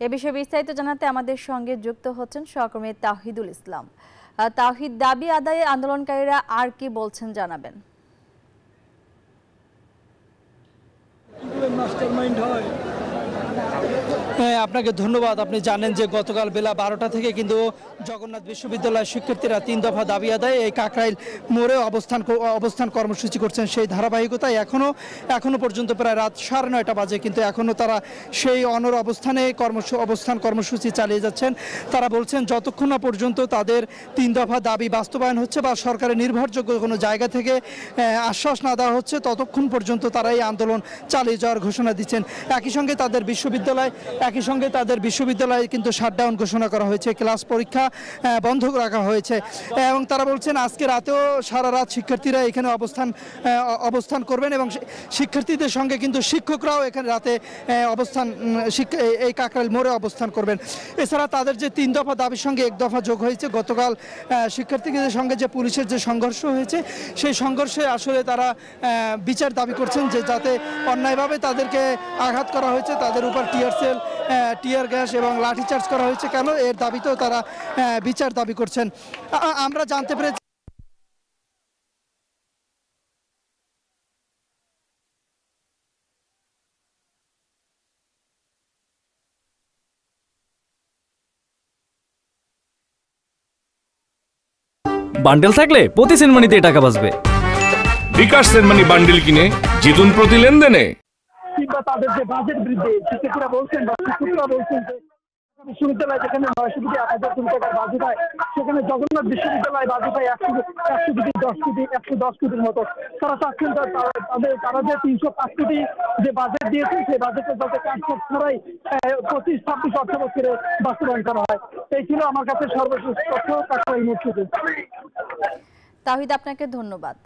এ বিষয়ে বিস্তারিত জানাতে আমাদের সঙ্গে যুক্ত হচ্ছেন সহকর্মী তাওহিদুল ইসলাম। তাওহিদ, দাবি আদায়ে আন্দোলনকারীরা আর কি বলছেন জানাবেন। আপনাকে ধন্যবাদ। আপনি জানেন যে গতকাল বেলা 12টা থেকে কিন্তু জগন্নাথ বিশ্ববিদ্যালয়ের শিক্ষার্থীরা 3 দফা দাবি আদায়ে এই কাকরাইল মোড়ে অবস্থান কর্মসূচি করছেন। সেই ধারাবাহিকতায় এখনো পর্যন্ত প্রায় রাত 9:30 বাজে কিন্তু এখনো তারা সেই অনড় অবস্থানে কর্মসূচি চালিয়ে যাচ্ছেন। তারা বলছেন যতক্ষণ না পর্যন্ত তাদের 3 দফা দাবি বাস্তবায়ন হচ্ছে বা সরকারের নির্ভরযোগ্য কোনো জায়গা থেকে আশ্বাস না দেওয়া হচ্ছে ততক্ষণ পর্যন্ত তারা এই আন্দোলন চালিয়ে যাওয়ার ঘোষণা দিচ্ছেন। একই সঙ্গে তাদের বিশ্ববিদ্যালয়ে কিন্তু শাটডাউন ঘোষণা করা হয়েছে, ক্লাস পরীক্ষা বন্ধ রাখা হয়েছে এবং তারা বলছেন আজকে রাতেও সারা রাত শিক্ষার্থীরা এখানে অবস্থান করবেন এবং শিক্ষার্থীদের সঙ্গে কিন্তু শিক্ষকরাও এখানে রাতে এই কাকরাইল মোড়ে অবস্থান করবেন। এছাড়া তাদের যে 3 দফা দাবির সঙ্গে 1 দফা যোগ হয়েছে। গতকাল শিক্ষার্থীদের সঙ্গে যে পুলিশের যে সংঘর্ষ হয়েছে সেই সংঘর্ষে আসলে তারা বিচার দাবি করছেন যে যাতে অন্যায়ভাবে তাদেরকে আঘাত করা হয়েছে, তাদের উপর টিয়ার গ্যাস এবং লাঠিচার্জ করা হয়েছে কেন, এর দাবিতেও তারা বিচার দাবি করছেন। আমরা জানতে পেরেছি বান্ডেল থাকলে প্রতি সেনমানিতে টাকা বাঁচবে। বিকাশ সেনমানি বান্ডেল কিনে জিতুন প্রতি লেনদেনে। কিংবা তাদের যে বাজেট বৃদ্ধি, শিক্ষার্থীরা বলছেন বা শিক্ষকরা বলছেন যে বিশ্ববিদ্যালয় যেখানে 900 কোটি 1,000 কোটি টাকার বাজেট হয় সেখানে জগন্নাথ বিশ্ববিদ্যালয় বাজেট হয় 110 কোটির মতো। তারা চাচ্ছেন তারা যে 305 কোটি যে বাজেট দিয়েছে সেই বাজেটের যাতে কাজ ছাড়াই 25-26 অর্থ বছরে বাস্তবায়ন করা হয়। এই ছিল আমার কাছে সর্বশেষ তথ্য কাকরাইল মোড় থেকে। তাওহিদ, আপনাকে ধন্যবাদ।